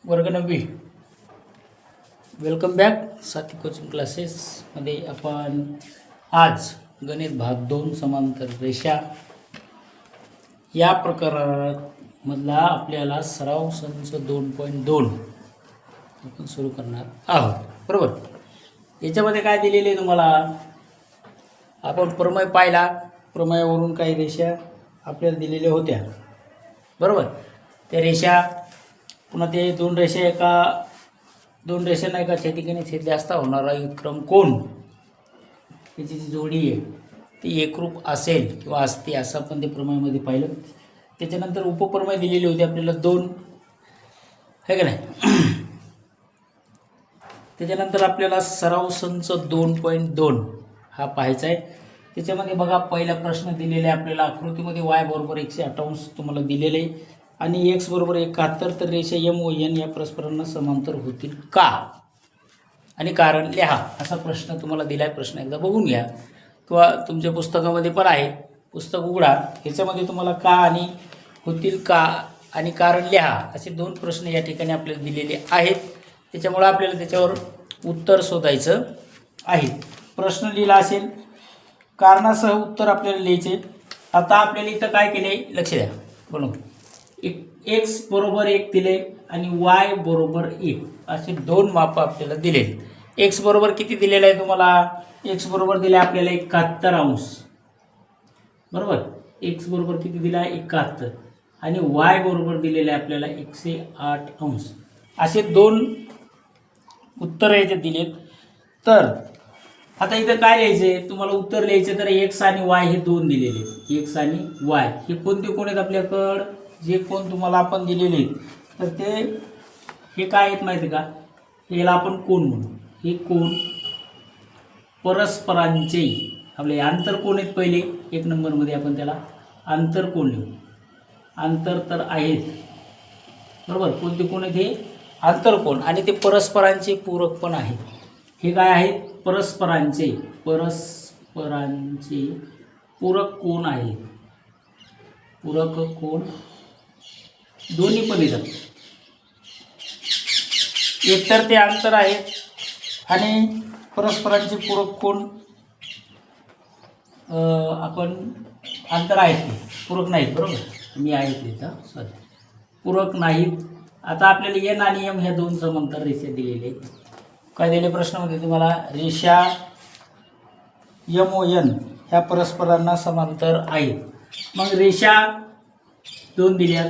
वर्ग 9वी. Welcome back साथी coaching क्लासेसमध्ये. आपण आज गणित भाग 2 समांतर रेषा या प्रकारामधला आपल्याला सराव संच 2.2 आपण सुरू करणार आहोत. बरोबर. याच्यामध्ये काय दिलेले तुम्हाला, आपण प्रमेय पाहिला, प्रमेयावरून काही रेषा आपल्याला दिलेल्या होत्या. बरोबर. त्या रेषा पुन्हा ते दोन रेषांना एका ठिकाणी छेदले असता होणारा युगक्रम कोण, त्याची जी जोडी आहे ती एकरूप असेल किंवा असते असं आपण ते प्रमेयामध्ये पाहिलं. त्याच्यानंतर उपप्रमेय दिलेले होते आपल्याला दोन, है का नाही. त्याच्यानंतर आपल्याला सराव संच 2.2 हा पाहायचा आहे. त्याच्यामध्ये बघा, पहिला प्रश्न दिलेला आहे आपल्याला आकृतीमध्ये y बरोबर 108 तुम्हाला दिलेले आणि x बरोबर 71, तर रेषा m व n या परस्परांना समांतर होतील का आणि कारण लिहा, असा प्रश्न तुम्हाला दिला आहे. प्रश्न एकदा बघून घ्या किंवा तुमच्या पुस्तकामध्ये पण आहे, पुस्तक उघडा. ह्याच्यामध्ये तुम्हाला का आणि होतील का आणि कारण लिहा असे दोन प्रश्न या ठिकाणी आपल्याला दिलेले आहेत. त्याच्यामुळे आपल्याला त्याच्यावर उत्तर शोधायचं आहे. प्रश्न लिहिला असेल, कारणासह उत्तर आपल्याला लिहायचे. आता आपल्याला इथं काय केले लक्ष द्या. बोलू, x बरोबर 1 दिले आणि y बरोबर 1 असे दोन माप आपल्याला दिले. x बरोबर किती दिलेलं आहे तुम्हाला, x बरोबर दिले आपल्याला 71 अंश. बरोबर. x बरोबर किती दिला, 71, आणि y बरोबर दिलेले आहे आपल्याला 108 अंश. असे दोन उत्तर याचे दिलेत. तर आता इथं काय लिहायचे तुम्हाला, उत्तर लिहायचे. तर x आणि y हे दोन दिलेले, x आणि y हे कोणते कोण आहेत आपल्याकडं, जे कोण तुम्हाला आपण दिलेले आहेत. तर ते हे काय आहेत माहिती का, याला आपण कोण म्हणू. हे कोण परस्परांचे आपले आंतरकोण आहेत. पहिले 1 नंबरमध्ये आपण त्याला आंतरकोण लिहू. आंतर तर आहेत. बरोबर. कोणते कोण आहेत, हे आंतरकोण, आणि ते परस्परांचे पूरक पण आहेत. हे काय आहेत, परस्परांचे पूरक कोण आहेत. पूरक कोण दोन्ही पण येतात. एकतर ते अंतर आहेत आणि परस्परांचे पूरक कोण आपण अंतर आहेत, ते पूरक नाहीत. बरोबर. मी आहेत तिथं, सॉरी, पूरक नाहीत. आता आपल्याला n आणि m ह्या दोन समांतर रेषा दिलेले आहेत. काय दिले प्रश्नामध्ये तुम्हाला, रेषा m व n ह्या परस्परांना समांतर आहेत. मग रेषा दोन दिल्यात,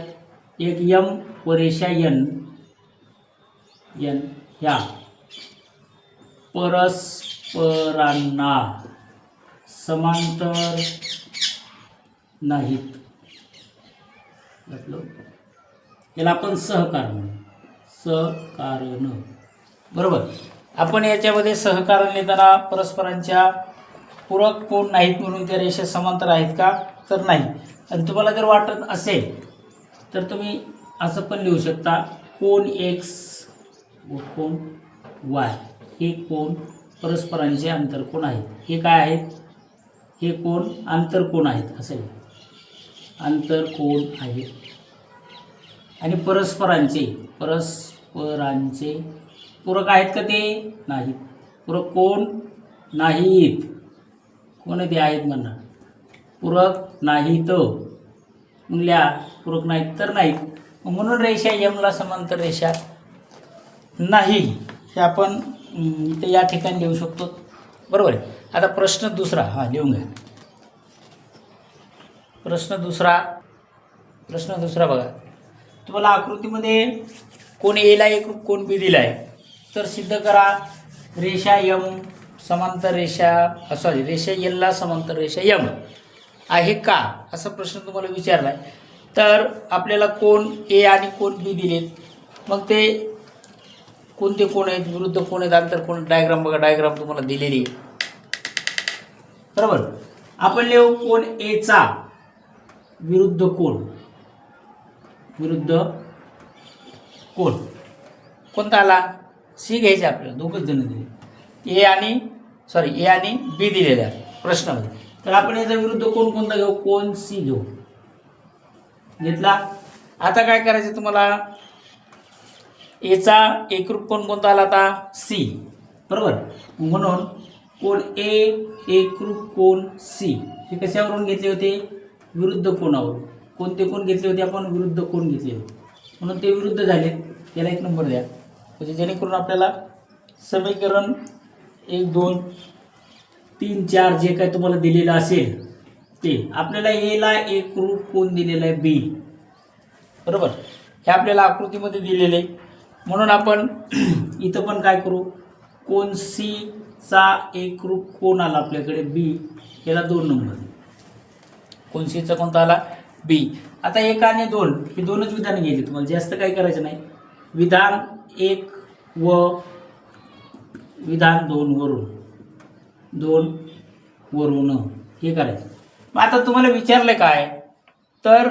एक m व रेषा n ह्या परस्परांना समांतर नाहीत. याला आपण सहकारण. बरोबर. आपण याच्यामध्ये सहकारण लिहिताना परस्परांच्या पूरक कोण नाहीत म्हणून त्या रेषा समांतर आहेत का, तर नाही. आणि तुम्हाला जर वाटत असेल तर तुम्ही असं पण लिहू शकता, कोण x व कोण y हे कोण परस्परांचे आंतरकोण आहेत. हे काय आहेत, हे कोण आंतरकोण आहेत. असे आंतरकोण आहेत. आणि परस्परांचे पूरक आहेत का, ते नाहीत. पूरक कोण नाहीत. कोण ते आहेत म्हणणार, पूरक नाहीत. म्हणल्या पूरक नाहीत तर नाहीत. म्हणून रेषा यमला समांतर रेषा नाही, हे आपण इथे या ठिकाणी लिहू शकतो. बरोबर आहे. आता प्रश्न दुसरा, हा लिहून घ्या. प्रश्न दुसरा बघा. तुम्हाला आकृतीमध्ये कोण एला एकरूप कोण बी दिला आहे. तर सिद्ध करा रेषा यम समांतर रेषा रेषा एलला समांतर रेषा यम आहे का, असा प्रश्न तुम्हाला विचारला आहे. तर आपल्याला कोण ए आणि कोण बी दिलेत. मग ते कोणते कोण आहेत, विरुद्ध कोण आहेत, आंतर कोण. डायग्राम बघा, डायग्राम तुम्हाला दिलेली आहे. बरोबर. आपण लिहू कोण एचा विरुद्ध कोण. कोणता आला, सी घ्यायचे आपल्याला. दोघच जण दिले, ए आणि बी दिलेले आहे प्रश्नामध्ये. तर आपण याचा विरुद्ध कोण कोणता घेऊ, कोण सी घेऊ. घेतला. आता काय करायचं तुम्हाला, एचा एकरूप कोण कोणता आला आता सी, बरोबर. म्हणून कोण ए एकरूप कोण सी हे कशावरून घेतले होते, विरुद्ध कोणावरून. कोणते कोण घेतले होते आपण, विरुद्ध कोण घेतले होते, म्हणून ते विरुद्ध झाले. त्याला 1 नंबर द्या. म्हणजे जेणेकरून आपल्याला समीकरण 1 2 3 4 जे काय तुम्हाला दिलेलं असेल ते आपल्याला एला एकरूप कोण दिलेला आहे बी, बरोबर. हे आपल्याला आकृतीमध्ये दिलेले आहे. म्हणून आपण इथं पण काय करू, कोण सी चा एकरूप कोण आला आपल्याकडे बी, याला 2 नंबर. कोण सीचा कोणता आला बी. आता 1 आणि 2 ही दोनच विधान घ्यायची, तुम्हाला जास्त काही करायचं नाही. विधान 1 व विधान 2 वरून, 2 वरून हे करायचं. मग आता तुम्हाला विचारलं काय, तर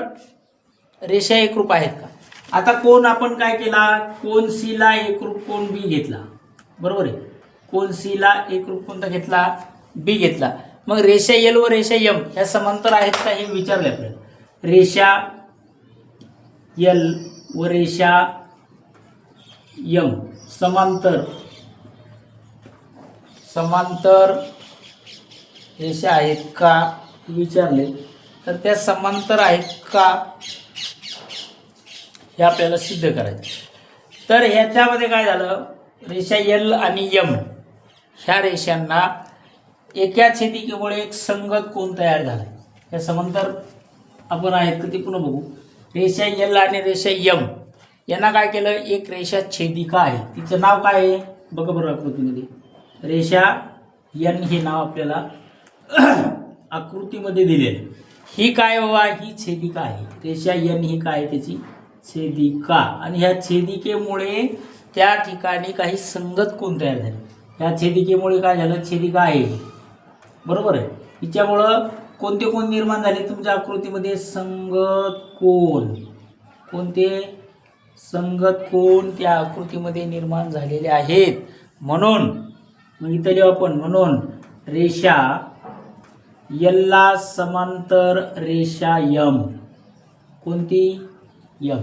रेषा एकरूप आहेत का. आता कोण आपण काय केला, कोण सी ला एकरूप कोण बी घेतला, बरोबर आहे. कोण सी ला एकरूप कोणता घेतला, बी घेतला. मग रेषा एल व रेषा एम ह्या समांतर आहेत का हे विचारले आपल्याला. रेषा एल व रेषा एम समांतर रेषा आहेत का विचारले, तर त्या समांतर आहेत का हे आपल्याला सिद्ध करायचं. तर ह्याच्यामध्ये काय झालं, रेषा एल आणि एम ह्या रेषांना एका छेदिकेमुळे एक संगत कोण तयार झाला. या समांतर आपण आहेत का ते पुन्हा बघू. रेषा एल आणि रेषा एम यांना काय केलं, एक रेषा छेदिका आहे, तिचं नाव काय आहे बघा बरं आकृतीमध्ये. रेषा एन हे नाव आपल्याला आकृतीमध्ये दिलेलं. ही काय बाबा, ही छेदिका आहे. रेषा एन ही काय, त्याची छेदिका. आणि ह्या छेदिकेमुळे त्या ठिकाणी काही संगत कोण तयार झाले. ह्या छेदिकेमुळे काय झालं, छेदिका आहे, बरोबर आहे. हिच्यामुळं कोणते कोण निर्माण झाले तुमच्या आकृतीमध्ये, संगत कोण. कोणते संगत कोण त्या आकृतीमध्ये निर्माण झालेले आहेत. म्हणून मग इथं लिहू आपण, म्हणून रेषा एलला समांतर रेषा यम, कोणती यम.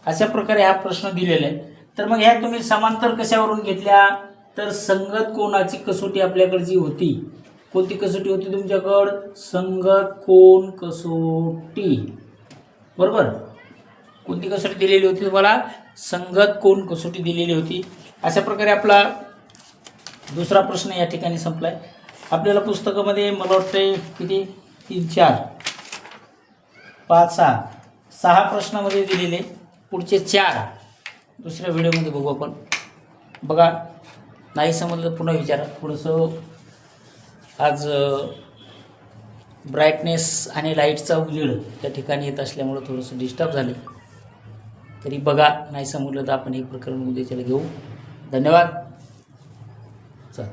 अशा प्रकारे हा प्रश्न दिलेला आहे. तर मग ह्या तुम्ही समांतर कशावरून घेतल्या, तर संगत कोणाची कसोटी आपल्याकडे जी होती, कोणती कसोटी होती तुमच्याकडं, संगत कोण कसोटी, बरोबर. कोणती कसोटी दिलेली होती तुम्हाला, संगत कोण कसोटी दिलेली होती. अशा प्रकारे आपला दुसरा प्रश्न या ठिकाणी संपलाय. आपल्याला पुस्तकामध्ये मला वाटतंय किती 3 4 5 6 प्रश्नामध्ये दिलेले. पुढचे 4 दुसऱ्या व्हिडिओमध्ये बघू आपण. बघा, नाही समजलं पुन्हा विचारा. थोडंसं आज ब्राईटनेस आणि लाईटचा उजेड त्या ठिकाणी येत असल्यामुळं थोडंसं डिस्टर्ब झाले. तरी बघा, नाही समजलं तर आपण एक प्रकरण उद्याच्याला घेऊ. धन्यवाद. चल.